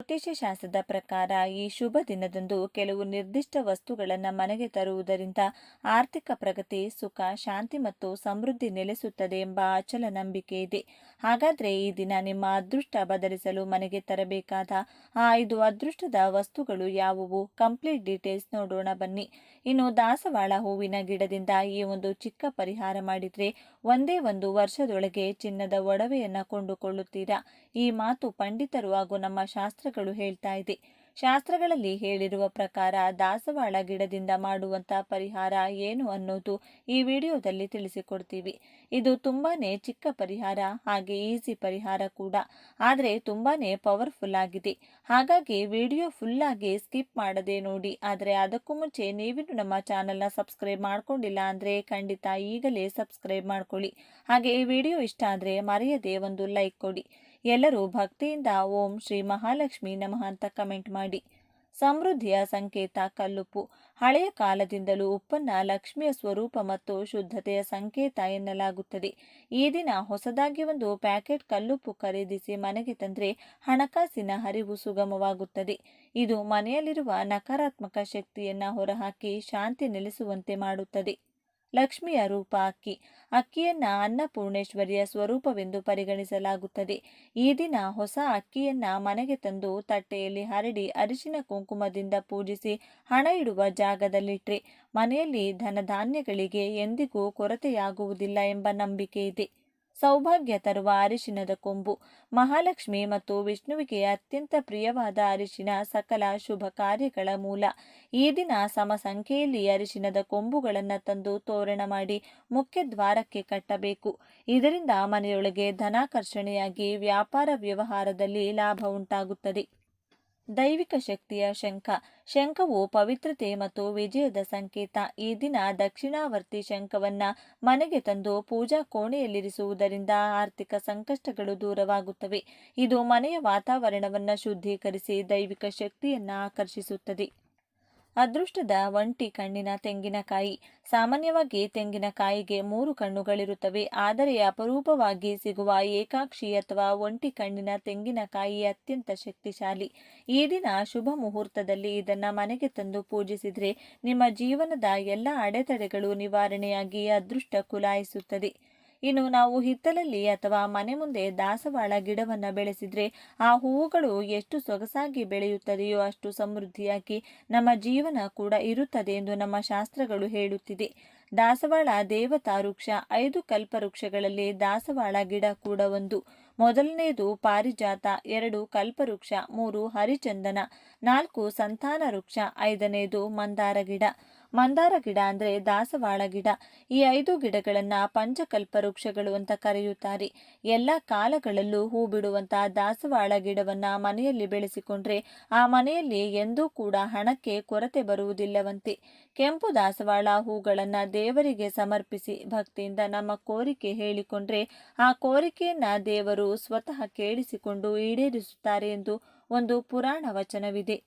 ಜ್ಯೋತಿಷ್ಯ ಶಾಸ್ತ್ರದ ಪ್ರಕಾರ ಈ ಶುಭ ದಿನದಂದು ಕೆಲವು ನಿರ್ದಿಷ್ಟ ವಸ್ತುಗಳನ್ನು ಮನೆಗೆ ತರುವುದರಿಂದ ಆರ್ಥಿಕ ಪ್ರಗತಿ, ಸುಖ, ಶಾಂತಿ ಮತ್ತು ಸಮೃದ್ಧಿ ನೆಲೆಸುತ್ತದೆ ಎಂಬ ಅಚಲ ನಂಬಿಕೆ ಇದೆ. ಹಾಗಾದ್ರೆ ಈ ದಿನ ನಿಮ್ಮ ಅದೃಷ್ಟ ಬದಲಿಸಲು ಮನೆಗೆ ತರಬೇಕಾದ ಆ 5 ಅದೃಷ್ಟದ ವಸ್ತುಗಳು ಯಾವುವು? ಕಂಪ್ಲೀಟ್ ಡೀಟೇಲ್ಸ್ ನೋಡೋಣ ಬನ್ನಿ. ಇನ್ನು ದಾಸವಾಳ ಹೂವಿನ ಗಿಡದಿಂದ ಈ ಒಂದು ಚಿಕ್ಕ ಪರಿಹಾರ ಮಾಡಿದ್ರೆ ಒಂದೇ ಒಂದು ವರ್ಷದೊಳಗೆ ಚಿನ್ನದ ಒಡವೆಯನ್ನ ಕೊಂಡುಕೊಳ್ಳುತ್ತೀರಾ. ಈ ಮಾತು ಪಂಡಿತರು ಹಾಗೂ ನಮ್ಮ ಶಾಸ್ತ್ರಗಳು ಹೇಳ್ತಾ ಇದೆ. ಶಾಸ್ತ್ರಗಳಲ್ಲಿ ಹೇಳಿರುವ ಪ್ರಕಾರ ದಾಸವಾಳ ಗಿಡದಿಂದ ಮಾಡುವಂತ ಪರಿಹಾರ ಏನು ಅನ್ನೋದು ಈ ವಿಡಿಯೋದಲ್ಲಿ ತಿಳಿಸಿಕೊಡ್ತೀವಿ. ಇದು ತುಂಬಾನೇ ಚಿಕ್ಕ ಪರಿಹಾರ, ಹಾಗೆ ಈಸಿ ಪರಿಹಾರ ಕೂಡ, ಆದ್ರೆ ತುಂಬಾನೇ ಪವರ್ಫುಲ್ ಆಗಿದೆ. ಹಾಗಾಗಿ ವಿಡಿಯೋ ಫುಲ್ ಆಗಿ ಸ್ಕಿಪ್ ಮಾಡದೆ ನೋಡಿ. ಆದ್ರೆ ಅದಕ್ಕೂ ಮುಂಚೆ ನೀವಿನ್ನು ನಮ್ಮ ಚಾನೆಲ್ನ ಸಬ್ಸ್ಕ್ರೈಬ್ ಮಾಡ್ಕೊಂಡಿಲ್ಲ ಅಂದ್ರೆ ಖಂಡಿತ ಈಗಲೇ ಸಬ್ಸ್ಕ್ರೈಬ್ ಮಾಡ್ಕೊಳ್ಳಿ. ಹಾಗೆ ಈ ವಿಡಿಯೋ ಇಷ್ಟ ಆದ್ರೆ ಮರೆಯದೆ ಒಂದು ಲೈಕ್ ಕೊಡಿ. ಎಲ್ಲರೂ ಭಕ್ತಿಯಿಂದ ಓಂ ಶ್ರೀ ಮಹಾಲಕ್ಷ್ಮಿ ನಮಃ ಅಂತ ಕಮೆಂಟ್ ಮಾಡಿ. ಸಮೃದ್ಧಿಯ ಸಂಕೇತ ಕಲ್ಲುಪ್ಪು. ಹಳೆಯ ಕಾಲದಿಂದಲೂ ಉಪ್ಪನ್ನ ಲಕ್ಷ್ಮಿಯ ಸ್ವರೂಪ ಮತ್ತು ಶುದ್ಧತೆಯ ಸಂಕೇತ ಎನ್ನಲಾಗುತ್ತದೆ. ಈ ದಿನ ಹೊಸದಾಗಿ ಒಂದು ಪ್ಯಾಕೆಟ್ ಕಲ್ಲುಪ್ಪು ಖರೀದಿಸಿ ಮನೆಗೆ ತಂದ್ರೆ ಹಣಕಾಸಿನ ಹರಿವು ಸುಗಮವಾಗುತ್ತದೆ. ಇದು ಮನೆಯಲ್ಲಿರುವ ನಕಾರಾತ್ಮಕ ಶಕ್ತಿಯನ್ನ ಹೊರಹಾಕಿ ಶಾಂತಿ ನೆಲೆಸುವಂತೆ ಮಾಡುತ್ತದೆ. ಲಕ್ಷ್ಮಿಯ ರೂಪ ಅಕ್ಕಿ. ಅಕ್ಕಿಯನ್ನ ಅನ್ನಪೂರ್ಣೇಶ್ವರಿಯ ಸ್ವರೂಪವೆಂದು ಪರಿಗಣಿಸಲಾಗುತ್ತದೆ. ಈ ದಿನ ಹೊಸ ಅಕ್ಕಿಯನ್ನ ಮನೆಗೆ ತಂದು ತಟ್ಟೆಯಲ್ಲಿ ಹರಡಿ ಅರಿಶಿನ ಕುಂಕುಮದಿಂದ ಪೂಜಿಸಿ ಹಣ ಇಡುವ ಜಾಗದಲ್ಲಿಟ್ರೆ ಮನೆಯಲ್ಲಿ ಧನಧಾನ್ಯಗಳಿಗೆ ಎಂದಿಗೂ ಕೊರತೆಯಾಗುವುದಿಲ್ಲ ಎಂಬ ನಂಬಿಕೆ ಇದೆ. ಸೌಭಾಗ್ಯ ತರುವ ಅರಿಶಿನದ ಕೊಂಬು. ಮಹಾಲಕ್ಷ್ಮಿ ಮತ್ತು ವಿಷ್ಣುವಿಗೆ ಅತ್ಯಂತ ಪ್ರಿಯವಾದ ಅರಿಶಿನ ಸಕಲ ಶುಭ ಕಾರ್ಯಗಳ ಮೂಲ. ಈ ದಿನ ಸಮ ಸಂಖ್ಯೆಯಲ್ಲಿ ಅರಿಶಿನದ ಕೊಂಬುಗಳನ್ನು ತಂದು ತೋರಣ ಮಾಡಿ ಮುಖ್ಯ ದ್ವಾರಕ್ಕೆ ಕಟ್ಟಬೇಕು. ಇದರಿಂದ ಮನೆಯೊಳಗೆ ಧನಾಕರ್ಷಣೆಯಾಗಿ ವ್ಯಾಪಾರ ವ್ಯವಹಾರದಲ್ಲಿ ಲಾಭ ಉಂಟಾಗುತ್ತದೆ. ದೈವಿಕ ಶಕ್ತಿಯ ಶಂಖ. ಶಂಖವು ಪವಿತ್ರತೆ ಮತ್ತು ವಿಜಯದ ಸಂಕೇತ. ಈ ದಿನ ದಕ್ಷಿಣಾವರ್ತಿ ಶಂಖವನ್ನ ಮನೆಗೆ ತಂದು ಪೂಜಾ ಕೋಣೆಯಲ್ಲಿರಿಸುವುದರಿಂದ ಆರ್ಥಿಕ ಸಂಕಷ್ಟಗಳು ದೂರವಾಗುತ್ತವೆ. ಇದು ಮನೆಯ ವಾತಾವರಣವನ್ನ ಶುದ್ಧೀಕರಿಸಿ ದೈವಿಕ ಶಕ್ತಿಯನ್ನ ಆಕರ್ಷಿಸುತ್ತದೆ. ಅದೃಷ್ಟದ ಒಂಟಿ ಕಣ್ಣಿನ ತೆಂಗಿನಕಾಯಿ. ಸಾಮಾನ್ಯವಾಗಿ ತೆಂಗಿನಕಾಯಿಗೆ 3 ಕಣ್ಣುಗಳಿರುತ್ತವೆ. ಆದರೆ ಅಪರೂಪವಾಗಿ ಸಿಗುವ ಏಕಾಕ್ಷಿ ಅಥವಾ ಒಂಟಿ ಕಣ್ಣಿನ ತೆಂಗಿನಕಾಯಿ ಅತ್ಯಂತ ಶಕ್ತಿಶಾಲಿ. ಈ ದಿನ ಶುಭ ಮುಹೂರ್ತದಲ್ಲಿ ಇದನ್ನ ಮನೆಗೆ ತಂದು ಪೂಜಿಸಿದ್ರೆ ನಿಮ್ಮ ಜೀವನದ ಎಲ್ಲ ಅಡೆತಡೆಗಳು ನಿವಾರಣೆಯಾಗಿ ಅದೃಷ್ಟ ಕುಲಾಯಿಸುತ್ತದೆ. ಇನ್ನು ನಾವು ಹಿತ್ತಲಲ್ಲಿ ಅಥವಾ ಮನೆ ಮುಂದೆ ದಾಸವಾಳ ಗಿಡವನ್ನ ಬೆಳೆಸಿದ್ರೆ ಆ ಹೂವುಗಳು ಎಷ್ಟು ಸೊಗಸಾಗಿ ಬೆಳೆಯುತ್ತದೆಯೋ ಅಷ್ಟು ಸಮೃದ್ಧಿಯಾಗಿ ನಮ್ಮ ಜೀವನ ಕೂಡ ಇರುತ್ತದೆ ಎಂದು ನಮ್ಮ ಶಾಸ್ತ್ರಗಳು ಹೇಳುತ್ತಿದೆ. ದಾಸವಾಳ ದೇವತಾ ವೃಕ್ಷ. 5 ಕಲ್ಪವೃಕ್ಷಗಳಲ್ಲಿ ದಾಸವಾಳ ಗಿಡ ಕೂಡ ಒಂದು. ಮೊದಲನೆಯದು ಪಾರಿಜಾತ, 2 ಕಲ್ಪವೃಕ್ಷ, 3 ಹರಿಚಂದನ, 4 ಸಂತಾನ ವೃಕ್ಷ, 5ನೇದು ಮಂದಾರ ಗಿಡ. ಮಂದಾರ ಗಿಡ ಅಂದ್ರೆ ದಾಸವಾಳ ಗಿಡ. ಈ 5 ಗಿಡಗಳನ್ನ ಪಂಚಕಲ್ಪ ವೃಕ್ಷಗಳು ಅಂತ ಕರೆಯುತ್ತಾರೆ. ಎಲ್ಲ ಕಾಲಗಳಲ್ಲೂ ಹೂ ಬಿಡುವಂತಹ ದಾಸವಾಳ ಗಿಡವನ್ನ ಮನೆಯಲ್ಲಿ ಬೆಳೆಸಿಕೊಂಡ್ರೆ ಆ ಮನೆಯಲ್ಲಿ ಎಂದೂ ಕೂಡ ಹಣಕ್ಕೆ ಕೊರತೆ ಬರುವುದಿಲ್ಲವಂತೆ. ಕೆಂಪು ದಾಸವಾಳ ಹೂಗಳನ್ನ ದೇವರಿಗೆ ಸಮರ್ಪಿಸಿ ಭಕ್ತಿಯಿಂದ ನಮ್ಮ ಕೋರಿಕೆ ಹೇಳಿಕೊಂಡ್ರೆ ಆ ಕೋರಿಕೆಯನ್ನ ದೇವರು ಸ್ವತಃ ಕೇಳಿಸಿಕೊಂಡು ಈಡೇರಿಸುತ್ತಾರೆ ಎಂದು ಒಂದು ಪುರಾಣ ವಚನವಿದೆ.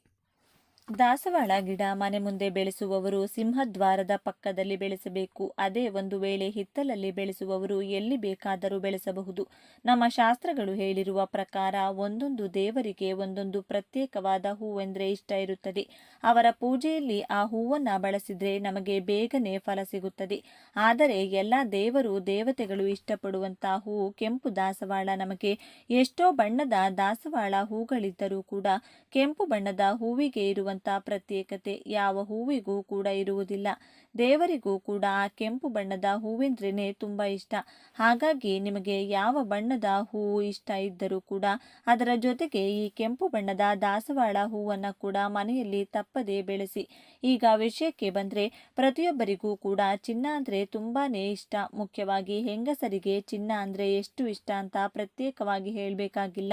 ದಾಸವಾಳ ಗಿಡ ಮನೆ ಮುಂದೆ ಬೆಳೆಸುವವರು ಸಿಂಹದ್ವಾರದ ಪಕ್ಕದಲ್ಲಿ ಬೆಳೆಸಬೇಕು. ಅದೇ ಒಂದು ವೇಳೆ ಹಿತ್ತಲಲ್ಲಿ ಬೆಳೆಸುವವರು ಎಲ್ಲಿ ಬೇಕಾದರೂ ಬೆಳೆಸಬಹುದು. ನಮ್ಮ ಶಾಸ್ತ್ರಗಳು ಹೇಳಿರುವ ಪ್ರಕಾರ ಒಂದೊಂದು ದೇವರಿಗೆ ಒಂದೊಂದು ಪ್ರತ್ಯೇಕವಾದ ಹೂವೆಂದ್ರೆ ಇಷ್ಟ ಇರುತ್ತದೆ. ಅವರ ಪೂಜೆಯಲ್ಲಿ ಆ ಹೂವನ್ನ ಬಳಸಿದ್ರೆ ನಮಗೆ ಬೇಗನೆ ಫಲ ಸಿಗುತ್ತದೆ. ಆದರೆ ಎಲ್ಲ ದೇವರು ದೇವತೆಗಳು ಇಷ್ಟಪಡುವಂತಹ ಹೂವು ಕೆಂಪು ದಾಸವಾಳ. ನಮಗೆ ಎಷ್ಟೋ ಬಣ್ಣದ ದಾಸವಾಳ ಹೂಗಳಿದ್ದರೂ ಕೂಡ ಕೆಂಪು ಬಣ್ಣದ ಹೂವಿಗೆ ಇರುವಂತಹ ಪ್ರತ್ಯೇಕತೆ ಯಾವ ಹೂವಿಗೂ ಕೂಡ ಇರುವುದಿಲ್ಲ. ದೇವರಿಗೂ ಕೂಡ ಆ ಕೆಂಪು ಬಣ್ಣದ ಹೂವೆಂದ್ರೇನೆ ತುಂಬಾ ಇಷ್ಟ. ಹಾಗಾಗಿ ನಿಮಗೆ ಯಾವ ಬಣ್ಣದ ಹೂವು ಇಷ್ಟ ಇದ್ದರೂ ಕೂಡ ಅದರ ಜೊತೆಗೆ ಈ ಕೆಂಪು ಬಣ್ಣದ ದಾಸವಾಳ ಹೂವನ್ನ ಕೂಡ ಮನೆಯಲ್ಲಿ ತಪ್ಪದೆ ಬೆಳೆಸಿ. ಈಗ ವಿಷಯಕ್ಕೆ ಬಂದ್ರೆ ಪ್ರತಿಯೊಬ್ಬರಿಗೂ ಕೂಡ ಚಿನ್ನ ಅಂದ್ರೆ ತುಂಬಾನೇ ಇಷ್ಟ. ಮುಖ್ಯವಾಗಿ ಹೆಂಗಸರಿಗೆ ಚಿನ್ನ ಅಂದ್ರೆ ಎಷ್ಟು ಇಷ್ಟ ಅಂತ ಪ್ರತ್ಯೇಕವಾಗಿ ಹೇಳ್ಬೇಕಾಗಿಲ್ಲ.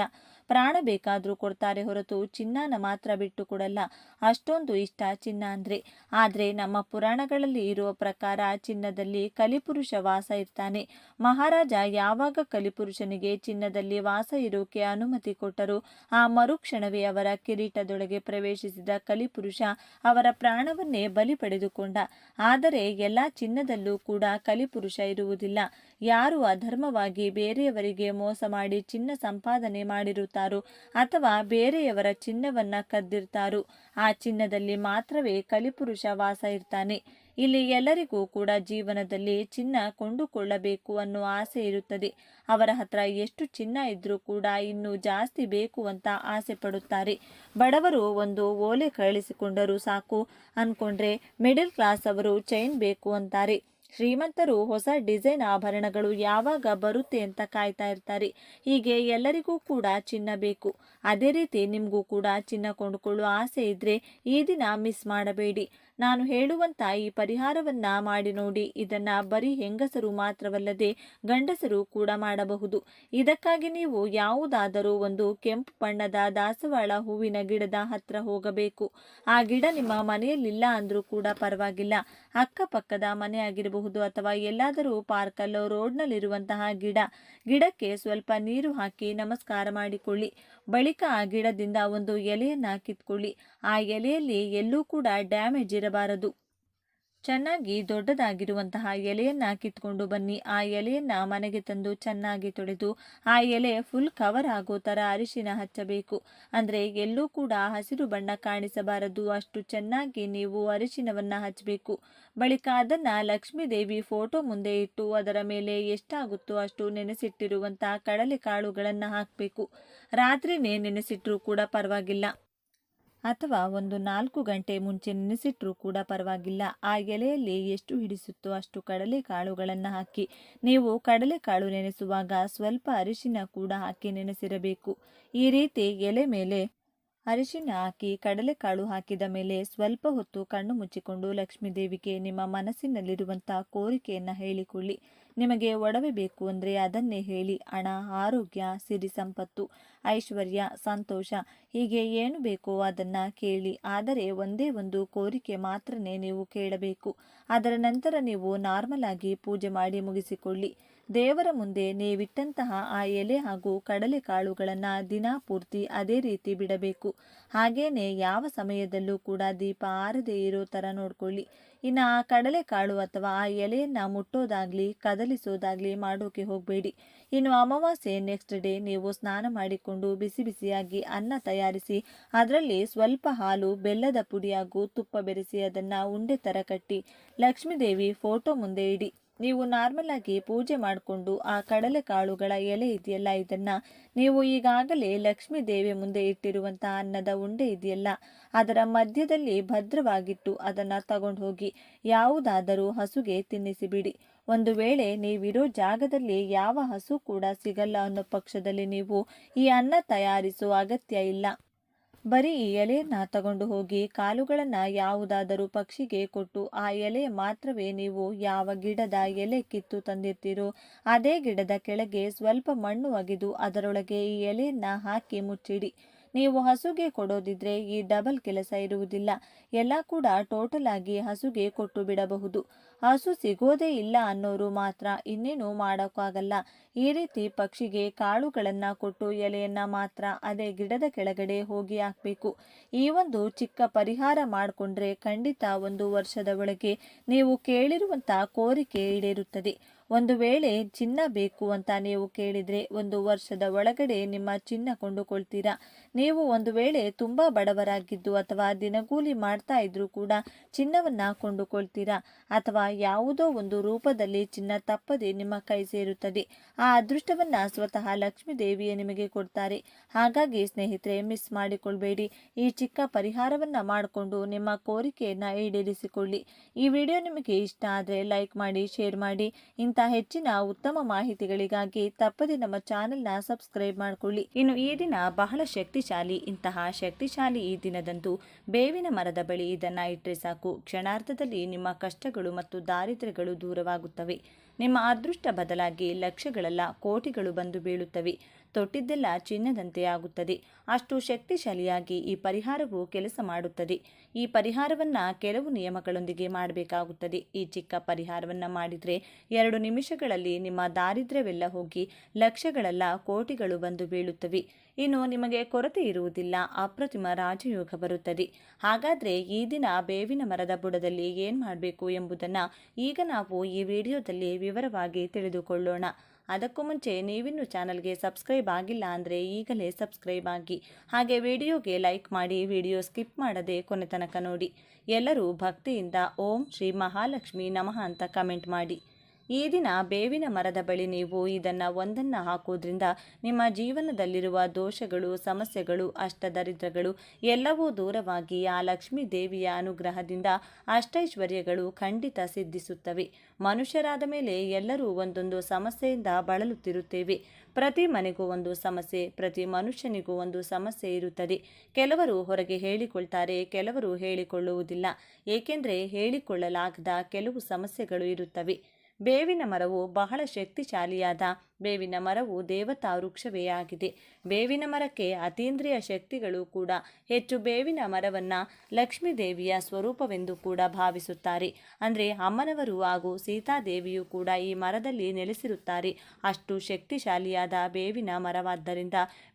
ಪ್ರಾಣ ಬೇಕಾದ್ರೂ ಕೊಡ್ತಾರೆ ಹೊರತು ಚಿನ್ನನ ಮಾತ್ರ ಬಿಟ್ಟು ಕೊಡಲ್ಲ. ಅಷ್ಟೊಂದು ಇಷ್ಟ ಚಿನ್ನ ಅಂದ್ರೆ. ಆದ್ರೆ ನಮ್ಮ ಪುರಾಣಗಳಲ್ಲಿ ಇರುವ ಪ್ರಕಾರ ಚಿನ್ನದಲ್ಲಿ ಕಲಿಪುರುಷ ವಾಸ ಇರ್ತಾನೆ. ಮಹಾರಾಜ ಯಾವಾಗ ಕಲಿಪುರುಷನಿಗೆ ಚಿನ್ನದಲ್ಲಿ ವಾಸ ಇರೋಕೆ ಅನುಮತಿ ಕೊಟ್ಟರು ಆ ಮರುಕ್ಷಣವೇ ಅವರ ಕಿರೀಟದೊಳಗೆ ಪ್ರವೇಶಿಸಿದ ಕಲಿಪುರುಷ ಅವರ ಪ್ರಾಣವನ್ನೇ ಬಲಿ ಪಡೆದುಕೊಂಡ. ಆದರೆ ಎಲ್ಲಾ ಚಿನ್ನದಲ್ಲೂ ಕೂಡ ಕಲಿಪುರುಷ ಇರುವುದಿಲ್ಲ. ಯಾರು ಅಧರ್ಮವಾಗಿ ಬೇರೆಯವರಿಗೆ ಮೋಸ ಮಾಡಿ ಚಿನ್ನ ಸಂಪಾದನೆ ಮಾಡಿರುತ್ತಾರೋ ಅಥವಾ ಬೇರೆಯವರ ಚಿನ್ನವನ್ನ ಕದ್ದಿರ್ತಾರೋ ಆ ಚಿನ್ನದಲ್ಲಿ ಮಾತ್ರವೇ ಕಲಿಪುರುಷ ವಾಸ ಇರ್ತಾನೆ. ಇಲ್ಲಿ ಎಲ್ಲರಿಗೂ ಕೂಡ ಜೀವನದಲ್ಲಿ ಚಿನ್ನ ಕೊಂಡುಕೊಳ್ಳಬೇಕು ಅನ್ನೋ ಆಸೆ ಇರುತ್ತದೆ. ಅವರ ಹತ್ರ ಎಷ್ಟು ಚಿನ್ನ ಇದ್ರೂ ಕೂಡ ಇನ್ನೂ ಜಾಸ್ತಿ ಬೇಕು ಅಂತ ಆಸೆ ಪಡುತ್ತಾರೆ. ಬಡವರು ಒಂದು ಓಲೆ ಕಳಿಸಿಕೊಂಡರೂ ಸಾಕು ಅನ್ಕೊಂಡ್ರೆ ಮಿಡಲ್ ಕ್ಲಾಸ್ ಅವರು ಚೈನ್ ಬೇಕು ಅಂತಾರೆ. ಶ್ರೀಮಂತರು ಹೊಸ ಡಿಸೈನ್ ಆಭರಣಗಳು ಯಾವಾಗ ಬರುತ್ತೆ ಅಂತ ಕಾಯ್ತಾ ಇರ್ತಾರೆ. ಹೀಗೆ ಎಲ್ಲರಿಗೂ ಕೂಡ ಚಿನ್ನ ಬೇಕು. ಅದೇ ರೀತಿ ನಿಮಗೂ ಕೂಡ ಚಿನ್ನ ಕೊಂಡುಕೊಳ್ಳುವ ಆಸೆ ಇದ್ರೆ ಈ ದಿನ ಮಿಸ್ ಮಾಡಬೇಡಿ. ನಾನು ಹೇಳುವಂತ ಈ ಪರಿಹಾರವನ್ನ ಮಾಡಿ ನೋಡಿ. ಇದನ್ನ ಬರೀ ಹೆಂಗಸರು ಮಾತ್ರವಲ್ಲದೆ ಗಂಡಸರು ಕೂಡ ಮಾಡಬಹುದು. ಇದಕ್ಕಾಗಿ ನೀವು ಯಾವುದಾದರೂ ಒಂದು ಕೆಂಪು ಬಣ್ಣದ ದಾಸವಾಳ ಹೂವಿನ ಗಿಡದ ಹತ್ರ ಹೋಗಬೇಕು. ಆ ಗಿಡ ನಿಮ್ಮ ಮನೆಯಲ್ಲಿಲ್ಲ ಅಂದ್ರೂ ಕೂಡ ಪರವಾಗಿಲ್ಲ, ಅಕ್ಕಪಕ್ಕದ ಮನೆ ಆಗಿರಬಹುದು ಅಥವಾ ಎಲ್ಲಾದರೂ ಪಾರ್ಕಲ್ಲೋ ರೋಡ್ನಲ್ಲಿರುವಂತಹ ಗಿಡಕ್ಕೆ ಸ್ವಲ್ಪ ನೀರು ಹಾಕಿ ನಮಸ್ಕಾರ ಮಾಡಿಕೊಳ್ಳಿ. ಬಳಿಕ ಆ ಗಿಡದಿಂದ ಒಂದು ಎಲೆಯನ್ನ ಕಿತ್ಕೊಳ್ಳಿ. ಆ ಎಲೆಯಲ್ಲಿ ಎಲ್ಲೂ ಕೂಡ ಡ್ಯಾಮೇಜ್ ಇರಬಾರದು. ಚೆನ್ನಾಗಿ ದೊಡ್ಡದಾಗಿರುವಂತಹ ಎಲೆಯನ್ನ ಕಿತ್ಕೊಂಡು ಬನ್ನಿ. ಆ ಎಲೆಯನ್ನ ಮನೆಗೆ ತಂದು ಚೆನ್ನಾಗಿ ತೊಳೆದು ಆ ಎಲೆ ಫುಲ್ ಕವರ್ ಆಗೋ ತರ ಅರಿಶಿನ ಹಚ್ಚಬೇಕು. ಅಂದ್ರೆ ಎಲ್ಲೂ ಕೂಡ ಹಸಿರು ಬಣ್ಣ ಕಾಣಿಸಬಾರದು, ಅಷ್ಟು ಚೆನ್ನಾಗಿ ನೀವು ಅರಿಶಿನವನ್ನ ಹಚ್ಚಬೇಕು. ಬಳಿಕ ಅದನ್ನ ಲಕ್ಷ್ಮೀ ದೇವಿ ಫೋಟೋ ಮುಂದೆ ಇಟ್ಟು ಅದರ ಮೇಲೆ ಎಷ್ಟಾಗುತ್ತೋ ಅಷ್ಟು ನೆನೆಸಿಟ್ಟಿರುವಂತಹ ಕಡಲೆ ಕಾಳುಗಳನ್ನ ಹಾಕಬೇಕು. ರಾತ್ರಿನೇ ನೆನೆಸಿಟ್ರೂ ಕೂಡ ಪರವಾಗಿಲ್ಲ ಅಥವಾ ಒಂದು 4 ಗಂಟೆ ಮುಂಚೆ ನೆನೆಸಿಟ್ರೂ ಕೂಡ ಪರವಾಗಿಲ್ಲ. ಆ ಎಲೆಯಲ್ಲಿ ಎಷ್ಟು ಹಿಡಿಸುತ್ತೋ ಅಷ್ಟು ಕಡಲೆ ಕಾಳುಗಳನ್ನು ಹಾಕಿ. ನೀವು ಕಡಲೆಕಾಳು ನೆನೆಸುವಾಗ ಸ್ವಲ್ಪ ಅರಿಶಿನ ಕೂಡ ಹಾಕಿ ನೆನೆಸಿರಬೇಕು. ಈ ರೀತಿ ಎಲೆ ಮೇಲೆ ಅರಿಶಿನ ಹಾಕಿ ಕಡಲೆಕಾಳು ಹಾಕಿದ ಮೇಲೆ ಸ್ವಲ್ಪ ಹೊತ್ತು ಕಣ್ಣು ಮುಚ್ಚಿಕೊಂಡು ಲಕ್ಷ್ಮೀ ದೇವಿಗೆ ನಿಮ್ಮ ಮನಸ್ಸಿನಲ್ಲಿರುವಂಥ ಕೋರಿಕೆಯನ್ನು ಹೇಳಿಕೊಳ್ಳಿ. ನಿಮಗೆ ಒಡವೆ ಬೇಕು ಅಂದರೆ ಅದನ್ನೇ ಹೇಳಿ. ಹಣ, ಆರೋಗ್ಯ, ಸಿರಿ ಸಂಪತ್ತು, ಐಶ್ವರ್ಯ, ಸಂತೋಷ ಹೀಗೆ ಏನು ಬೇಕೋ ಅದನ್ನು ಕೇಳಿ. ಆದರೆ ಒಂದೇ ಒಂದು ಕೋರಿಕೆ ಮಾತ್ರನೇ ನೀವು ಕೇಳಬೇಕು. ಅದರ ನಂತರ ನೀವು ನಾರ್ಮಲ್ ಆಗಿ ಪೂಜೆ ಮಾಡಿ ಮುಗಿಸಿಕೊಳ್ಳಿ. ದೇವರ ಮುಂದೆ ನೀವಿಟ್ಟಂತಹ ಆ ಎಲೆ ಹಾಗೂ ಕಡಲೆಕಾಳುಗಳನ್ನು ದಿನಪೂರ್ತಿ ಅದೇ ರೀತಿ ಬಿಡಬೇಕು. ಹಾಗೇನೆ ಯಾವ ಸಮಯದಲ್ಲೂ ಕೂಡ ದೀಪ ಆರದೇ ಇರೋ ಥರ ನೋಡ್ಕೊಳ್ಳಿ. ಇನ್ನು ಆ ಕಡಲೆಕಾಳು ಅಥವಾ ಆ ಎಲೆಯನ್ನು ಮುಟ್ಟೋದಾಗ್ಲಿ ಕದಲಿಸೋದಾಗ್ಲಿ ಮಾಡೋಕೆ ಹೋಗಬೇಡಿ. ಇನ್ನು ಅಮಾವಾಸ್ಯೆ ನೆಕ್ಸ್ಟ್ ಡೇ ನೀವು ಸ್ನಾನ ಮಾಡಿಕೊಂಡು ಬಿಸಿ ಬಿಸಿಯಾಗಿ ಅನ್ನ ತಯಾರಿಸಿ ಅದರಲ್ಲಿ ಸ್ವಲ್ಪ ಹಾಲು, ಬೆಲ್ಲದ ಪುಡಿ ಹಾಗೂ ತುಪ್ಪ ಬೆರೆಸಿ ಅದನ್ನು ಉಂಡೆ ಥರ ಕಟ್ಟಿ ಲಕ್ಷ್ಮೀ ದೇವಿ ಫೋಟೋ ಮುಂದೆ ಇಡಿ. ನೀವು ನಾರ್ಮಲ್ ಆಗಿ ಪೂಜೆ ಮಾಡಿಕೊಂಡು ಆ ಕಡಲೆಕಾಳುಗಳ ಎಲೆ ಇದೆಯಲ್ಲ, ಇದನ್ನ ನೀವು ಈಗಾಗಲೇ ಲಕ್ಷ್ಮೀ ದೇವಿ ಮುಂದೆ ಇಟ್ಟಿರುವಂತಹ ಅನ್ನದ ಉಂಡೆ ಇದೆಯಲ್ಲ ಅದರ ಮಧ್ಯದಲ್ಲಿ ಭದ್ರವಾಗಿಟ್ಟು ಅದನ್ನು ತಗೊಂಡು ಹೋಗಿ ಯಾವುದಾದರೂ ಹಸುಗೆ ತಿನ್ನಿಸಿಬಿಡಿ. ಒಂದು ವೇಳೆ ನೀವಿರೋ ಜಾಗದಲ್ಲಿ ಯಾವ ಹಸು ಕೂಡ ಸಿಗಲ್ಲ ಅನ್ನೋ ಪಕ್ಷದಲ್ಲಿ ನೀವು ಈ ಅನ್ನ ತಯಾರಿಸೋ ಅಗತ್ಯ ಇಲ್ಲ. ಬರೀ ಈ ಎಲೆಯನ್ನ ತಗೊಂಡು ಹೋಗಿ ಕಾಲುಗಳನ್ನು ಯಾವುದಾದರೂ ಪಕ್ಷಿಗೆ ಕೊಟ್ಟು ಆ ಎಲೆ ಮಾತ್ರವೇ ನೀವು ಯಾವ ಗಿಡದ ಎಲೆ ಕಿತ್ತು ತಂದಿರ್ತೀರೋ ಅದೇ ಗಿಡದ ಕೆಳಗೆ ಸ್ವಲ್ಪ ಮಣ್ಣು ಅಗೆದು ಅದರೊಳಗೆ ಈ ಎಲೆಯನ್ನ ಹಾಕಿ ಮುಚ್ಚಿಡಿ. ನೀವು ಹಸುಗೆ ಕೊಡೋದಿದ್ರೆ ಈ ಡಬಲ್ ಕೆಲಸ ಇರುವುದಿಲ್ಲ. ಎಲ್ಲ ಕೂಡ ಟೋಟಲ್ ಆಗಿ ಹಸುಗೆ ಕೊಟ್ಟು ಬಿಡಬಹುದು. ಹಸು ಸಿಗೋದೇ ಇಲ್ಲ ಅನ್ನೋರು ಮಾತ್ರ ಇನ್ನೇನು ಮಾಡೋಕ್ಕಾಗಲ್ಲ. ಈ ರೀತಿ ಪಕ್ಷಿಗೆ ಕಾಳುಗಳನ್ನು ಕೊಟ್ಟು ಎಲೆಯನ್ನ ಮಾತ್ರ ಅದೇ ಗಿಡದ ಕೆಳಗಡೆ ಹೋಗಿ ಹಾಕಬೇಕು. ಈ ಒಂದು ಚಿಕ್ಕ ಪರಿಹಾರ ಮಾಡಿಕೊಂಡ್ರೆ ಖಂಡಿತ 1 ವರ್ಷದ ಒಳಗೆ ನೀವು ಕೇಳಿರುವಂಥ ಕೋರಿಕೆ ಈಡೇರುತ್ತದೆ. ಒಂದು ವೇಳೆ ಚಿನ್ನ ಬೇಕು ಅಂತ ನೀವು ಕೇಳಿದರೆ 1 ವರ್ಷದ ಒಳಗಡೆ ನಿಮ್ಮ ಚಿನ್ನ ಕೊಂಡುಕೊಳ್ತೀರಾ. ನೀವು ಒಂದು ವೇಳೆ ತುಂಬ ಬಡವರಾಗಿದ್ದು ಅಥವಾ ದಿನಗೂಲಿ ಮಾಡ್ತಾ ಇದ್ರೂ ಕೂಡ ಚಿನ್ನವನ್ನು ಕೊಂಡುಕೊಳ್ತೀರಾ ಅಥವಾ ಯಾವುದೋ ಒಂದು ರೂಪದಲ್ಲಿ ಚಿನ್ನ ತಪ್ಪದೆ ನಿಮ್ಮ ಕೈ ಸೇರುತ್ತದೆ. ಆ ಅದೃಷ್ಟವನ್ನು ಸ್ವತಃ ಲಕ್ಷ್ಮೀ ದೇವಿಯೇ ನಿಮಗೆ ಕೊಡ್ತಾರೆ. ಹಾಗಾಗಿ ಸ್ನೇಹಿತರೆ, ಮಿಸ್ ಮಾಡಿಕೊಳ್ಬೇಡಿ. ಈ ಚಿಕ್ಕ ಪರಿಹಾರವನ್ನು ಮಾಡಿಕೊಂಡು ನಿಮ್ಮ ಕೋರಿಕೆಯನ್ನು ಈಡೇರಿಸಿಕೊಳ್ಳಿ. ಈ ವಿಡಿಯೋ ನಿಮಗೆ ಇಷ್ಟ ಆದರೆ ಲೈಕ್ ಮಾಡಿ, ಶೇರ್ ಮಾಡಿ. ಇಂಥ ಹೆಚ್ಚಿನ ಉತ್ತಮ ಮಾಹಿತಿಗಳಿಗಾಗಿ ತಪ್ಪದೆ ನಮ್ಮ ಚಾನೆಲ್ನ ಸಬ್ಸ್ಕ್ರೈಬ್ ಮಾಡಿಕೊಳ್ಳಿ. ಇನ್ನು ಈ ದಿನ ಬಹಳ ಶಕ್ತಿಶಾಲಿ. ಇಂತಹ ಶಕ್ತಿಶಾಲಿ ಈ ದಿನದಂದು ಬೇವಿನ ಮರದ ಬಳಿ ಇದನ್ನು ಇಟ್ಟರೆ ಸಾಕು, ಕ್ಷಣಾರ್ಧದಲ್ಲಿ ನಿಮ್ಮ ಕಷ್ಟಗಳು ಮತ್ತು ದಾರಿದ್ರ್ಯಗಳು ದೂರವಾಗುತ್ತವೆ. ನಿಮ್ಮ ಅದೃಷ್ಟ ಬದಲಾಗಿ ಲಕ್ಷಗಳಲ್ಲ ಕೋಟಿಗಳು ಬಂದು ಬೀಳುತ್ತವೆ. ತೊಟ್ಟಿದ್ದೆಲ್ಲ ಚಿನ್ನದಂತೆ ಆಗುತ್ತದೆ. ಅಷ್ಟು ಶಕ್ತಿಶಾಲಿಯಾಗಿ ಈ ಪರಿಹಾರವು ಕೆಲಸ ಮಾಡುತ್ತದೆ. ಈ ಪರಿಹಾರವನ್ನು ಕೆಲವು ನಿಯಮಗಳೊಂದಿಗೆ ಮಾಡಬೇಕಾಗುತ್ತದೆ. ಈ ಚಿಕ್ಕ ಪರಿಹಾರವನ್ನು ಮಾಡಿದರೆ 2 ನಿಮಿಷಗಳಲ್ಲಿ ನಿಮ್ಮ ದಾರಿದ್ರ್ಯವೆಲ್ಲ ಹೋಗಿ ಲಕ್ಷಗಳೆಲ್ಲ ಕೋಟಿಗಳು ಬಂದು ಬೀಳುತ್ತವೆ. ಇನ್ನು ನಿಮಗೆ ಕೊರತೆ ಇರುವುದಿಲ್ಲ, ಅಪ್ರತಿಮ ರಾಜಯೋಗ ಬರುತ್ತದೆ. ಹಾಗಾದರೆ ಈ ದಿನ ಬೇವಿನ ಮರದ ಬುಡದಲ್ಲಿ ಏನು ಮಾಡಬೇಕು ಎಂಬುದನ್ನು ಈಗ ನಾವು ಈ ವಿಡಿಯೋದಲ್ಲಿ ವಿವರವಾಗಿ ತಿಳಿದುಕೊಳ್ಳೋಣ. ಅದಕ್ಕೂ ಮುಂಚೆ ನೀವಿನ್ನೂ ಚಾನಲ್ಗೆ ಸಬ್ಸ್ಕ್ರೈಬ್ ಆಗಿಲ್ಲ ಅಂದರೆ ಈಗಲೇ ಸಬ್ಸ್ಕ್ರೈಬ್ ಆಗಿ, ಹಾಗೆ ವಿಡಿಯೋಗೆ ಲೈಕ್ ಮಾಡಿ, ವಿಡಿಯೋ ಸ್ಕಿಪ್ ಮಾಡದೆ ಕೊನೆ ತನಕ ನೋಡಿ. ಎಲ್ಲರೂ ಭಕ್ತಿಯಿಂದ ಓಂ ಶ್ರೀ ಮಹಾಲಕ್ಷ್ಮಿ ನಮಃ ಅಂತ ಕಮೆಂಟ್ ಮಾಡಿ. ಈ ದಿನ ಬೇವಿನ ಮರದ ಬಳಿ ನೀವು ಇದನ್ನು ಒಂದನ್ನು ಹಾಕೋದ್ರಿಂದ ನಿಮ್ಮ ಜೀವನದಲ್ಲಿರುವ ದೋಷಗಳು, ಸಮಸ್ಯೆಗಳು, ಅಷ್ಟದರಿದ್ರಗಳು ಎಲ್ಲವೂ ದೂರವಾಗಿ ಆ ಲಕ್ಷ್ಮೀ ದೇವಿಯ ಅನುಗ್ರಹದಿಂದ ಅಷ್ಟೈಶ್ವರ್ಯಗಳು ಖಂಡಿತ ಸಿದ್ಧಿಸುತ್ತವೆ. ಮನುಷ್ಯರಾದ ಮೇಲೆ ಎಲ್ಲರೂ ಒಂದೊಂದು ಸಮಸ್ಯೆಯಿಂದ ಬಳಲುತ್ತಿರುತ್ತೇವೆ. ಪ್ರತಿ ಮನೆಗೂ ಒಂದು ಸಮಸ್ಯೆ, ಪ್ರತಿ ಮನುಷ್ಯನಿಗೂ ಒಂದು ಸಮಸ್ಯೆ ಇರುತ್ತದೆ. ಕೆಲವರು ಹೊರಗೆ ಹೇಳಿಕೊಳ್ತಾರೆ, ಕೆಲವರು ಹೇಳಿಕೊಳ್ಳುವುದಿಲ್ಲ. ಏಕೆಂದರೆ ಹೇಳಿಕೊಳ್ಳಲಾಗದ ಕೆಲವು ಸಮಸ್ಯೆಗಳು ಇರುತ್ತವೆ. ಬೇವಿನ ಮರವು ಬಹಳ ಶಕ್ತಿಶಾಲಿಯಾದ ಬೇವಿನ ಮರವು ದೇವತಾ ವೃಕ್ಷವೇ ಆಗಿದೆ. ಬೇವಿನ ಮರಕ್ಕೆ ಅತೀಂದ್ರಿಯ ಶಕ್ತಿಗಳು ಕೂಡ ಹೆಚ್ಚು. ಬೇವಿನ ಮರವನ್ನು ಲಕ್ಷ್ಮೀ ದೇವಿಯ ಸ್ವರೂಪವೆಂದು ಕೂಡ ಭಾವಿಸುತ್ತಾರೆ. ಅಂದರೆ ಅಮ್ಮನವರು ಹಾಗೂ ಸೀತಾದೇವಿಯು ಕೂಡ ಈ ಮರದಲ್ಲಿ ನೆಲೆಸಿರುತ್ತಾರೆ. ಅಷ್ಟು ಶಕ್ತಿಶಾಲಿಯಾದ ಬೇವಿನ ಮರವಾದ್ದರಿಂದ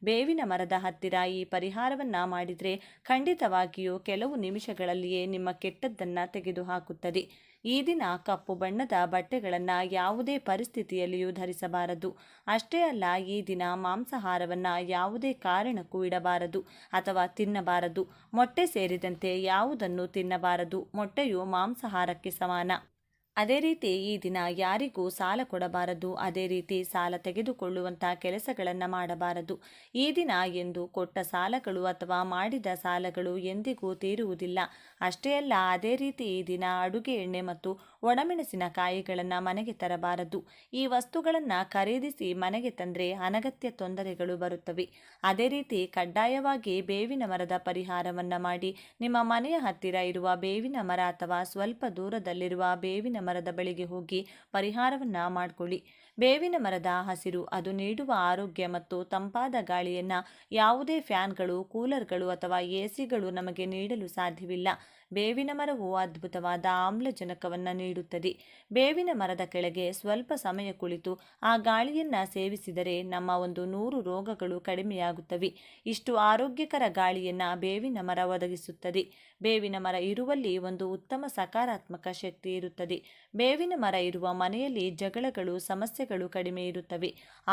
ಬೇವಿನ ಮರದ ಹತ್ತಿರ ಈ ಪರಿಹಾರವನ್ನು ಮಾಡಿದರೆ ಖಂಡಿತವಾಗಿಯೂ ಕೆಲವು ನಿಮಿಷಗಳಲ್ಲಿಯೇ ನಿಮ್ಮ ಕೆಟ್ಟದ್ದನ್ನು ತೆಗೆದುಹಾಕುತ್ತದೆ. ಈ ದಿನ ಕಪ್ಪು ಬಣ್ಣದ ಬಟ್ಟೆಗಳನ್ನು ಯಾವುದೇ ಪರಿಸ್ಥಿತಿಯಲ್ಲಿಯೂ ಧರಿಸಬಾರದು. ಅಷ್ಟೇ ಅಲ್ಲ, ಈ ದಿನ ಮಾಂಸಾಹಾರವನ್ನು ಯಾವುದೇ ಕಾರಣಕ್ಕೂ ಇಡಬಾರದು ಅಥವಾ ತಿನ್ನಬಾರದು. ಮೊಟ್ಟೆ ಸೇರಿದಂತೆ ಯಾವುದನ್ನು ತಿನ್ನಬಾರದು. ಮೊಟ್ಟೆಯು ಮಾಂಸಾಹಾರಕ್ಕೆ ಸಮಾನ. ಅದೇ ರೀತಿ ಈ ದಿನ ಯಾರಿಗೂ ಸಾಲ ಕೊಡಬಾರದು. ಅದೇ ರೀತಿ ಸಾಲ ತೆಗೆದುಕೊಳ್ಳುವಂಥ ಕೆಲಸಗಳನ್ನು ಮಾಡಬಾರದು. ಈ ದಿನ ಎಂದು ಕೊಟ್ಟ ಸಾಲಗಳು ಅಥವಾ ಮಾಡಿದ ಸಾಲಗಳು ಎಂದಿಗೂ ತೀರುವುದಿಲ್ಲ. ಅಷ್ಟೇ ಅಲ್ಲ, ಅದೇ ರೀತಿ ಈ ದಿನ ಅಡುಗೆ ಎಣ್ಣೆ ಮತ್ತು ಒಣಮೆಣಸಿನಕಾಯಿಗಳನ್ನು ಮನೆಗೆ ತರಬಾರದು. ಈ ವಸ್ತುಗಳನ್ನು ಖರೀದಿಸಿ ಮನೆಗೆ ತಂದರೆ ಅನಗತ್ಯ ತೊಂದರೆಗಳು ಬರುತ್ತವೆ. ಅದೇ ರೀತಿ ಕಡ್ಡಾಯವಾಗಿ ಬೇವಿನ ಮರದ ಪರಿಹಾರವನ್ನು ಮಾಡಿ ನಿಮ್ಮ ಮನೆಯ ಹತ್ತಿರ ಇರುವ ಬೇವಿನ ಮರ ಅಥವಾ ಸ್ವಲ್ಪ ದೂರದಲ್ಲಿರುವ ಬೇವಿನ ಮರದ ಬಳಿಗೆ ಹೋಗಿ ಪರಿಹಾರವನ್ನು ಮಾಡಿಕೊಳ್ಳಿ. ಬೇವಿನ ಮರದ ಹಸಿರು ಅದು ನೀಡುವ ಆರೋಗ್ಯ ಮತ್ತು ತಂಪಾದ ಗಾಳಿಯನ್ನು ಯಾವುದೇ ಫ್ಯಾನ್ಗಳು, ಕೂಲರ್ಗಳು ಅಥವಾ ಎಸಿಗಳು ನಮಗೆ ನೀಡಲು ಸಾಧ್ಯವಿಲ್ಲ. ಬೇವಿನ ಮರವು ಅದ್ಭುತವಾದ ಆಮ್ಲಜನಕವನ್ನು ನೀಡುತ್ತದೆ. ಬೇವಿನ ಮರದ ಕೆಳಗೆ ಸ್ವಲ್ಪ ಸಮಯ ಕುಳಿತು ಆ ಗಾಳಿಯನ್ನು ಸೇವಿಸಿದರೆ ನಮ್ಮ 100 ರೋಗಗಳು ಕಡಿಮೆಯಾಗುತ್ತವೆ. ಇಷ್ಟು ಆರೋಗ್ಯಕರ ಗಾಳಿಯನ್ನು ಬೇವಿನ ಮರ ಒದಗಿಸುತ್ತದೆ. ಬೇವಿನ ಮರ ಇರುವಲ್ಲಿ ಒಂದು ಉತ್ತಮ ಸಕಾರಾತ್ಮಕ ಶಕ್ತಿ ಇರುತ್ತದೆ. ಬೇವಿನ ಮರ ಇರುವ ಮನೆಯಲ್ಲಿ ಜಗಳಗಳು, ಸಮಸ್ಯೆಗಳು ಕಡಿಮೆ ಇರುತ್ತವೆ.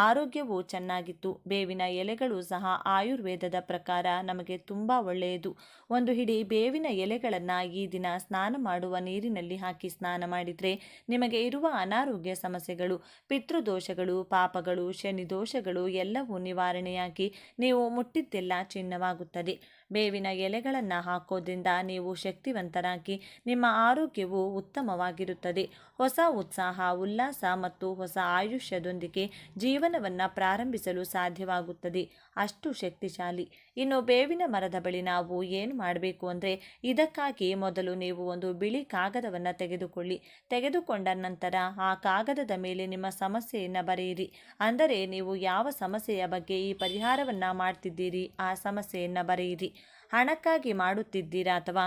ಆರೋಗ್ಯವು ಚೆನ್ನಾಗಿತ್ತು. ಬೇವಿನ ಎಲೆಗಳು ಸಹ ಆಯುರ್ವೇದದ ಪ್ರಕಾರ ನಮಗೆ ತುಂಬ ಒಳ್ಳೆಯದು. ಒಂದು ಹಿಡಿ ಬೇವಿನ ಎಲೆಗಳನ್ನು ಈ ದಿನ ಸ್ನಾನ ಮಾಡುವ ನೀರಿನಲ್ಲಿ ಹಾಕಿ ಸ್ನಾನ ಮಾಡಿದರೆ ನಿಮಗೆ ಇರುವ ಅನಾರೋಗ್ಯ ಸಮಸ್ಯೆಗಳು, ಪಿತೃದೋಷಗಳು, ಪಾಪಗಳು, ಶನಿ ದೋಷಗಳು ಎಲ್ಲವೂ ನಿವಾರಣೆಯಾಗಿ ನೀವು ಮುಟ್ಟಿದ್ದೆಲ್ಲ ಚಿನ್ನವಾಗುತ್ತದೆ. ಬೇವಿನ ಎಲೆಗಳನ್ನು ಹಾಕೋದ್ರಿಂದ ನೀವು ಶಕ್ತಿವಂತರಾಗಿ ನಿಮ್ಮ ಆರೋಗ್ಯವು ಉತ್ತಮವಾಗಿರುತ್ತದೆ. ಹೊಸ ಉತ್ಸಾಹ, ಉಲ್ಲಾಸ ಮತ್ತು ಹೊಸ ಆಯುಷ್ಯದೊಂದಿಗೆ ಜೀವನವನ್ನು ಪ್ರಾರಂಭಿಸಲು ಸಾಧ್ಯವಾಗುತ್ತದೆ. ಅಷ್ಟು ಶಕ್ತಿಶಾಲಿ. ಇನ್ನು ಬೇವಿನ ಮರದ ಬಳಿ ನಾವು ಏನು ಮಾಡಬೇಕು ಅಂದರೆ, ಇದಕ್ಕಾಗಿ ಮೊದಲು ನೀವು ಒಂದು ಬಿಳಿ ಕಾಗದವನ್ನು ತೆಗೆದುಕೊಂಡ ನಂತರ ಆ ಕಾಗದದ ಮೇಲೆ ನಿಮ್ಮ ಸಮಸ್ಯೆಯನ್ನು ಬರೆಯಿರಿ. ಅಂದರೆ ನೀವು ಯಾವ ಸಮಸ್ಯೆಯ ಬಗ್ಗೆ ಈ ಪರಿಹಾರವನ್ನು ಮಾಡ್ತಿದ್ದೀರಿ ಆ ಸಮಸ್ಯೆಯನ್ನು ಬರೆಯಿರಿ. ಹಣಕ್ಕಾಗಿ ಮಾಡುತ್ತಿದ್ದೀರಾ ಅಥವಾ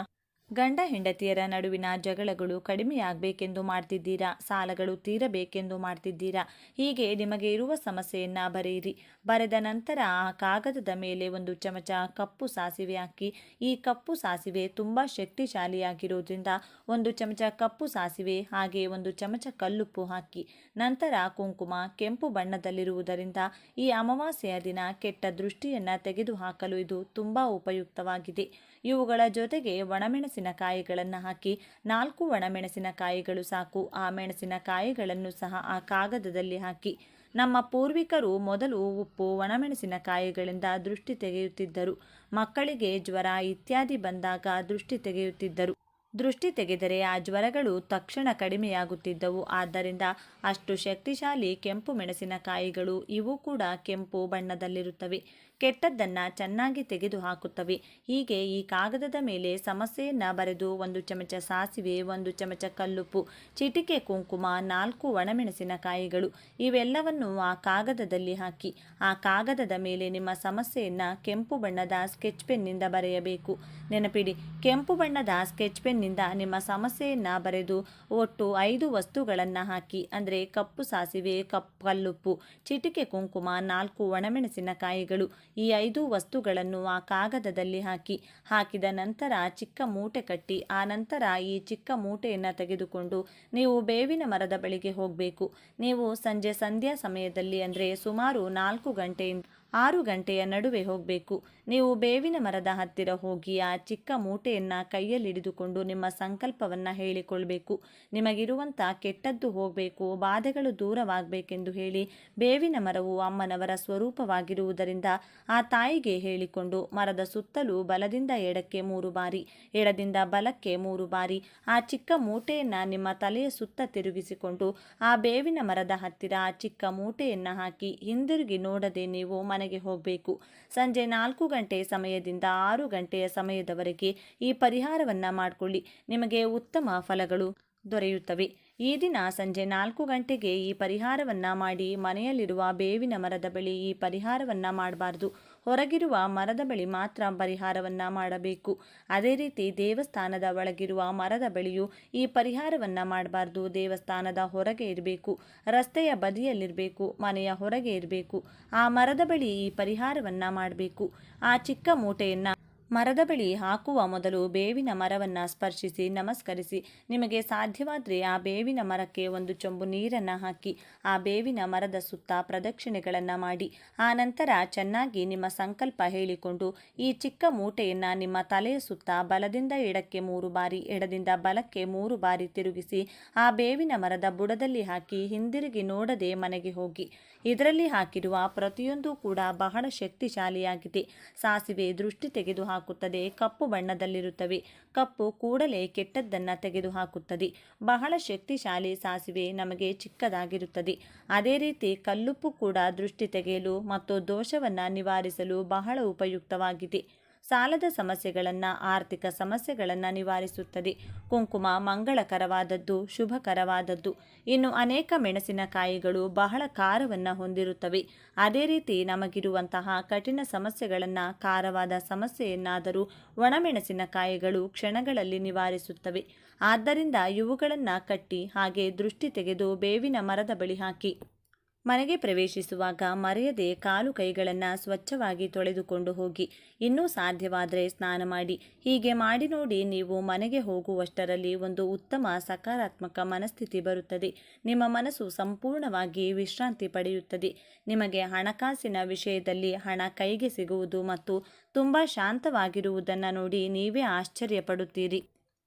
ಗಂಡ ಹೆಂಡತಿಯರ ನಡುವಿನ ಜಗಳಗಳು ಕಡಿಮೆಯಾಗಬೇಕೆಂದು ಮಾಡ್ತಿದ್ದೀರಾ, ಸಾಲಗಳು ತೀರಬೇಕೆಂದು ಮಾಡ್ತಿದ್ದೀರಾ, ಹೀಗೆ ನಿಮಗೆ ಇರುವ ಸಮಸ್ಯೆಯನ್ನು ಬರೆಯಿರಿ. ಬರೆದ ನಂತರ ಆ ಕಾಗದದ ಮೇಲೆ 1 ಚಮಚ ಕಪ್ಪು ಸಾಸಿವೆ ಹಾಕಿ. ಈ ಕಪ್ಪು ಸಾಸಿವೆ ತುಂಬ ಶಕ್ತಿಶಾಲಿಯಾಗಿರೋದ್ರಿಂದ 1 ಚಮಚ ಕಪ್ಪು ಸಾಸಿವೆ ಹಾಗೆ 1 ಚಮಚ ಕಲ್ಲುಪ್ಪು ಹಾಕಿ. ನಂತರ ಕುಂಕುಮ ಕೆಂಪು ಬಣ್ಣದಲ್ಲಿರುವುದರಿಂದ ಈ ಅಮಾವಾಸ್ಯೆಯ ದಿನ ಕೆಟ್ಟ ದೃಷ್ಟಿಯನ್ನು ತೆಗೆದುಹಾಕಲು ಇದು ತುಂಬ ಉಪಯುಕ್ತವಾಗಿದೆ. ಇವುಗಳ ಜೊತೆಗೆ ಒಣಮೆಣಸಿನಕಾಯಿಗಳನ್ನು ಹಾಕಿ. 4 ಒಣಮೆಣಸಿನಕಾಯಿಗಳು ಸಾಕು. ಆ ಮೆಣಸಿನಕಾಯಿಗಳನ್ನು ಸಹ ಆ ಕಾಗದದಲ್ಲಿ ಹಾಕಿ. ನಮ್ಮ ಪೂರ್ವಿಕರು ಮೊದಲು ಉಪ್ಪು, ಒಣಮೆಣಸಿನಕಾಯಿಗಳಿಂದ ದೃಷ್ಟಿ ತೆಗೆಯುತ್ತಿದ್ದರು. ಮಕ್ಕಳಿಗೆ ಜ್ವರ ಇತ್ಯಾದಿ ಬಂದಾಗ ದೃಷ್ಟಿ ತೆಗೆಯುತ್ತಿದ್ದರು. ದೃಷ್ಟಿ ತೆಗೆದರೆ ಆ ಜ್ವರಗಳು ತಕ್ಷಣ ಕಡಿಮೆಯಾಗುತ್ತಿದ್ದವು. ಆದ್ದರಿಂದ ಅಷ್ಟು ಶಕ್ತಿಶಾಲಿ ಕೆಂಪು ಮೆಣಸಿನಕಾಯಿಗಳು. ಇವು ಕೂಡ ಕೆಂಪು ಬಣ್ಣದಲ್ಲಿರುತ್ತವೆ. ಕೆಟ್ಟದ್ದನ್ನು ಚೆನ್ನಾಗಿ ತೆಗೆದುಹಾಕುತ್ತವೆ. ಹೀಗೆ ಈ ಕಾಗದದ ಮೇಲೆ ಸಮಸ್ಯೆಯನ್ನು ಬರೆದು 1 ಚಮಚ ಸಾಸಿವೆ, 1 ಚಮಚ ಕಲ್ಲುಪ್ಪು, ಚಿಟಿಕೆ ಕುಂಕುಮ, 4 ಒಣಮೆಣಸಿನಕಾಯಿಗಳು ಇವೆಲ್ಲವನ್ನು ಆ ಕಾಗದದಲ್ಲಿ ಹಾಕಿ ಆ ಕಾಗದದ ಮೇಲೆ ನಿಮ್ಮ ಸಮಸ್ಯೆಯನ್ನು ಕೆಂಪು ಬಣ್ಣದ ಸ್ಕೆಚ್ ಪೆನ್ನಿಂದ ಬರೆಯಬೇಕು. ನೆನಪಿಡಿ, ಕೆಂಪು ಬಣ್ಣದ ಸ್ಕೆಚ್ ಪೆನ್ನಿಂದ ನಿಮ್ಮ ಸಮಸ್ಯೆಯನ್ನು ಬರೆದು ಒಟ್ಟು 5 ವಸ್ತುಗಳನ್ನು ಹಾಕಿ, ಅಂದರೆ ಕಪ್ಪು ಸಾಸಿವೆ, ಕಲ್ಲುಪ್ಪು, ಚಿಟಿಕೆ ಕುಂಕುಮ, 4 ಒಣಮೆಣಸಿನಕಾಯಿಗಳು ಈ 5 ವಸ್ತುಗಳನ್ನು ಆ ಕಾಗದದಲ್ಲಿ ಹಾಕಿದ ನಂತರ ಚಿಕ್ಕ ಮೂಟೆ ಕಟ್ಟಿ ಆ ನಂತರ ಈ ಚಿಕ್ಕ ಮೂಟೆಯನ್ನು ತೆಗೆದುಕೊಂಡು ನೀವು ಬೇವಿನ ಮರದ ಬಳಿಗೆ ಹೋಗಬೇಕು. ನೀವು ಸಂಧ್ಯಾ ಸಮಯದಲ್ಲಿ, ಅಂದರೆ ಸುಮಾರು 4 ಗಂಟೆಯಿಂದ 6 ಗಂಟೆಯ ನಡುವೆ ಹೋಗಬೇಕು. ನೀವು ಬೇವಿನ ಮರದ ಹತ್ತಿರ ಹೋಗಿ ಆ ಚಿಕ್ಕ ಮೂಟೆಯನ್ನು ಕೈಯಲ್ಲಿ ಹಿಡಿದುಕೊಂಡು ನಿಮ್ಮ ಸಂಕಲ್ಪವನ್ನು ಹೇಳಿಕೊಳ್ಬೇಕು. ನಿಮಗಿರುವಂಥ ಕೆಟ್ಟದ್ದು ಹೋಗಬೇಕು, ಬಾಧೆಗಳು ದೂರವಾಗಬೇಕೆಂದು ಹೇಳಿ ಬೇವಿನ ಮರವು ಅಮ್ಮನವರ ಸ್ವರೂಪವಾಗಿರುವುದರಿಂದ ಆ ತಾಯಿಗೆ ಹೇಳಿಕೊಂಡು ಮರದ ಸುತ್ತಲೂ ಬಲದಿಂದ ಎಡಕ್ಕೆ 3 ಬಾರಿ, ಎಡದಿಂದ ಬಲಕ್ಕೆ 3 ಬಾರಿ ಆ ಚಿಕ್ಕ ಮೂಟೆಯನ್ನು ನಿಮ್ಮ ತಲೆಯ ಸುತ್ತ ತಿರುಗಿಸಿಕೊಂಡು ಆ ಬೇವಿನ ಮರದ ಹತ್ತಿರ ಆ ಚಿಕ್ಕ ಮೂಟೆಯನ್ನು ಹಾಕಿ ಹಿಂದಿರುಗಿ ನೋಡದೆ ನೀವು ಮನೆಗೆ ಹೋಗಬೇಕು. ಸಂಜೆ 4 ಗಂಟೆ ಸಮಯದಿಂದ 6 ಗಂಟೆಯ ಸಮಯದವರೆಗೆ ಈ ಪರಿಹಾರವನ್ನು ಮಾಡಿಕೊಳ್ಳಿ. ನಿಮಗೆ ಉತ್ತಮ ಫಲಗಳು ದೊರೆಯುತ್ತವೆ. ಈ ದಿನ ಸಂಜೆ 4 ಗಂಟೆಗೆ ಈ ಪರಿಹಾರವನ್ನು ಮಾಡಿ ಮನೆಯಲ್ಲಿರುವ ಬೇವಿನ ಮರದ ಬಳಿ ಈ ಪರಿಹಾರವನ್ನು ಮಾಡಬಾರ್ದು. ಹೊರಗಿರುವ ಮರದ ಬಳಿ ಮಾತ್ರ ಪರಿಹಾರವನ್ನು ಮಾಡಬೇಕು. ಅದೇ ರೀತಿ ದೇವಸ್ಥಾನದ ಒಳಗಿರುವ ಮರದ ಬಳಿಯೂ ಈ ಪರಿಹಾರವನ್ನು ಮಾಡಬಾರ್ದು. ದೇವಸ್ಥಾನದ ಹೊರಗೆ ಇರಬೇಕು, ರಸ್ತೆಯ ಬದಿಯಲ್ಲಿರಬೇಕು, ಮನೆಯ ಹೊರಗೆ ಇರಬೇಕು. ಆ ಮರದ ಬಳಿ ಈ ಪರಿಹಾರವನ್ನು ಮಾಡಬೇಕು. ಆ ಚಿಕ್ಕ ಮೂಟೆಯನ್ನು ಮರದ ಬಳಿ ಹಾಕುವ ಮೊದಲು ಬೇವಿನ ಮರವನ್ನು ಸ್ಪರ್ಶಿಸಿ ನಮಸ್ಕರಿಸಿ, ನಿಮಗೆ ಸಾಧ್ಯವಾದರೆ ಆ ಬೇವಿನ ಮರಕ್ಕೆ 1 ಚೊಂಬು ನೀರನ್ನು ಹಾಕಿ ಆ ಬೇವಿನ ಮರದ ಸುತ್ತ ಪ್ರದಕ್ಷಿಣೆಗಳನ್ನು ಮಾಡಿ ಆ ನಂತರ ಚೆನ್ನಾಗಿ ನಿಮ್ಮ ಸಂಕಲ್ಪ ಹೇಳಿಕೊಂಡು ಈ ಚಿಕ್ಕ ಮೂಟೆಯನ್ನು ನಿಮ್ಮ ತಲೆಯ ಸುತ್ತ ಬಲದಿಂದ ಎಡಕ್ಕೆ 3 ಬಾರಿ, ಎಡದಿಂದ ಬಲಕ್ಕೆ 3 ಬಾರಿ ತಿರುಗಿಸಿ ಆ ಬೇವಿನ ಮರದ ಬುಡದಲ್ಲಿ ಹಾಕಿ ಹಿಂದಿರುಗಿ ನೋಡದೆ ಮನೆಗೆ ಹೋಗಿ. ಇದರಲ್ಲಿ ಹಾಕಿರುವ ಪ್ರತಿಯೊಂದು ಕೂಡ ಬಹಳ ಶಕ್ತಿಶಾಲಿಯಾಗಿದೆ. ಸಾಸಿವೆ ದೃಷ್ಟಿ ತೆಗೆದುಹಾಕುತ್ತದೆ, ಕಪ್ಪು ಬಣ್ಣದಲ್ಲಿರುತ್ತವೆ. ಕಪ್ಪು ಕೂಡಲೇ ಕೆಟ್ಟದ್ದನ್ನು ತೆಗೆದುಹಾಕುತ್ತದೆ. ಬಹಳ ಶಕ್ತಿಶಾಲಿ ಸಾಸಿವೆ ನಮಗೆ ಚಿಕ್ಕದಾಗಿರುತ್ತದೆ. ಅದೇ ರೀತಿ ಕಲ್ಲುಪ್ಪು ಕೂಡ ದೃಷ್ಟಿ ತೆಗೆಯಲು ಮತ್ತು ದೋಷವನ್ನು ನಿವಾರಿಸಲು ಬಹಳ ಉಪಯುಕ್ತವಾಗಿದೆ. ಸಾಲದ ಸಮಸ್ಯೆಗಳನ್ನು, ಆರ್ಥಿಕ ಸಮಸ್ಯೆಗಳನ್ನು ನಿವಾರಿಸುತ್ತದೆ. ಕುಂಕುಮ ಮಂಗಳಕರವಾದದ್ದು, ಶುಭಕರವಾದದ್ದು. ಇನ್ನು ಅನೇಕ ಮೆಣಸಿನಕಾಯಿಗಳು ಬಹಳ ಖಾರವನ್ನು ಹೊಂದಿರುತ್ತವೆ. ಅದೇ ರೀತಿ ನಮಗಿರುವಂತಹ ಕಠಿಣ ಸಮಸ್ಯೆಗಳನ್ನು, ಖಾರವಾದ ಸಮಸ್ಯೆಯನ್ನಾದರೂ ಒಣಮೆಣಸಿನಕಾಯಿಗಳು ಕ್ಷಣಗಳಲ್ಲಿ ನಿವಾರಿಸುತ್ತವೆ. ಆದ್ದರಿಂದ ಇವುಗಳನ್ನು ಕಟ್ಟಿ ಹಾಗೆ ದೃಷ್ಟಿ ತೆಗೆದು ಬೇವಿನ ಮರದ ಬಳಿ ಹಾಕಿ ಮನೆಗೆ ಪ್ರವೇಶಿಸುವಾಗ ಮರೆಯದೆ ಕಾಲು ಕೈಗಳನ್ನು ಸ್ವಚ್ಛವಾಗಿ ತೊಳೆದುಕೊಂಡು ಹೋಗಿ. ಇನ್ನೂ ಸಾಧ್ಯವಾದರೆ ಸ್ನಾನ ಮಾಡಿ. ಹೀಗೆ ಮಾಡಿ ನೋಡಿ, ನೀವು ಮನೆಗೆ ಹೋಗುವಷ್ಟರಲ್ಲಿ ಒಂದು ಉತ್ತಮ ಸಕಾರಾತ್ಮಕ ಮನಸ್ಥಿತಿ ಬರುತ್ತದೆ. ನಿಮ್ಮ ಮನಸ್ಸು ಸಂಪೂರ್ಣವಾಗಿ ವಿಶ್ರಾಂತಿ ಪಡೆಯುತ್ತದೆ. ನಿಮಗೆ ಹಣಕಾಸಿನ ವಿಷಯದಲ್ಲಿ ಹಣ ಕೈಗೆ ಸಿಗುವುದು ಮತ್ತು ತುಂಬ ಶಾಂತವಾಗಿರುವುದನ್ನು ನೋಡಿ ನೀವೇ ಆಶ್ಚರ್ಯಪಡುತ್ತೀರಿ.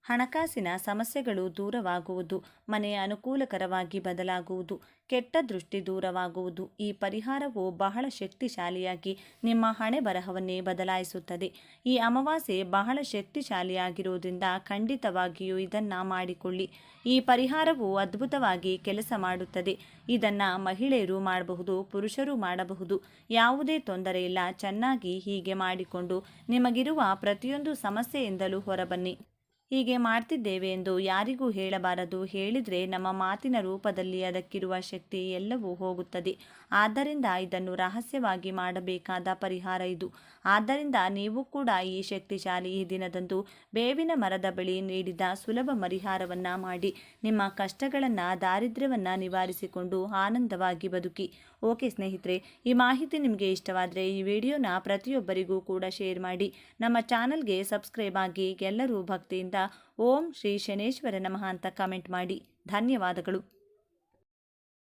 ಹಣಕಾಸಿನ ಸಮಸ್ಯೆಗಳು ದೂರವಾಗುವುದು, ಮನೆಯ ಅನುಕೂಲಕರವಾಗಿ ಬದಲಾಗುವುದು, ಕೆಟ್ಟ ದೃಷ್ಟಿ ದೂರವಾಗುವುದು. ಈ ಪರಿಹಾರವು ಬಹಳ ಶಕ್ತಿಶಾಲಿಯಾಗಿ ನಿಮ್ಮ ಹಣೆ ಬರಹವನ್ನೇ ಬದಲಾಯಿಸುತ್ತದೆ. ಈ ಅಮಾವಾಸ್ಯೆ ಬಹಳ ಶಕ್ತಿಶಾಲಿಯಾಗಿರುವುದರಿಂದ ಖಂಡಿತವಾಗಿಯೂ ಇದನ್ನು ಮಾಡಿಕೊಳ್ಳಿ. ಈ ಪರಿಹಾರವು ಅದ್ಭುತವಾಗಿ ಕೆಲಸ ಮಾಡುತ್ತದೆ. ಇದನ್ನು ಮಹಿಳೆಯರು ಮಾಡಬಹುದು, ಪುರುಷರು ಮಾಡಬಹುದು, ಯಾವುದೇ ತೊಂದರೆ ಇಲ್ಲ. ಚೆನ್ನಾಗಿ ಹೀಗೆ ಮಾಡಿಕೊಂಡು ನಿಮಗಿರುವ ಪ್ರತಿಯೊಂದು ಸಮಸ್ಯೆಯಿಂದಲೂ ಹೊರಬನ್ನಿ. ಹೀಗೆ ಮಾಡ್ತಿದ್ದೇವೆ ಎಂದು ಯಾರಿಗೂ ಹೇಳಬಾರದು. ಹೇಳಿದರೆ ನಮ್ಮ ಮಾತಿನ ರೂಪದಲ್ಲಿ ಅದಕ್ಕಿರುವ ಶಕ್ತಿ ಎಲ್ಲವೂ ಹೋಗುತ್ತದೆ. ಆದ್ದರಿಂದ ಇದನ್ನು ರಹಸ್ಯವಾಗಿ ಮಾಡಬೇಕಾದ ಪರಿಹಾರ ಇದು. ಆದ್ದರಿಂದ ನೀವು ಕೂಡ ಈ ಶಕ್ತಿಶಾಲಿ ಈ ದಿನದಂದು ಬೇವಿನ ಮರದ ಬಳಿ ನೀಡಿದ ಸುಲಭ ಪರಿಹಾರವನ್ನು ಮಾಡಿ ನಿಮ್ಮ ಕಷ್ಟಗಳನ್ನು, ದಾರಿದ್ರ್ಯವನ್ನು ನಿವಾರಿಸಿಕೊಂಡು ಆನಂದವಾಗಿ ಬದುಕಿ. ಓಕೆ ಸ್ನೇಹಿತರೆ, ಈ ಮಾಹಿತಿ ನಿಮಗೆ ಇಷ್ಟವಾದರೆ ಈ ವಿಡಿಯೋನ ಪ್ರತಿಯೊಬ್ಬರಿಗೂ ಕೂಡ ಶೇರ್ ಮಾಡಿ. ನಮ್ಮ ಚಾನಲ್ಗೆ ಸಬ್ಸ್ಕ್ರೈಬ್ ಆಗಿ. ಎಲ್ಲರೂ ಭಕ್ತಿಯಿಂದ ಓಂ ಶ್ರೀ ಶನೇಶ್ವರ ನಮಃ ಅಂತ ಕಮೆಂಟ್ ಮಾಡಿ. ಧನ್ಯವಾದಗಳು.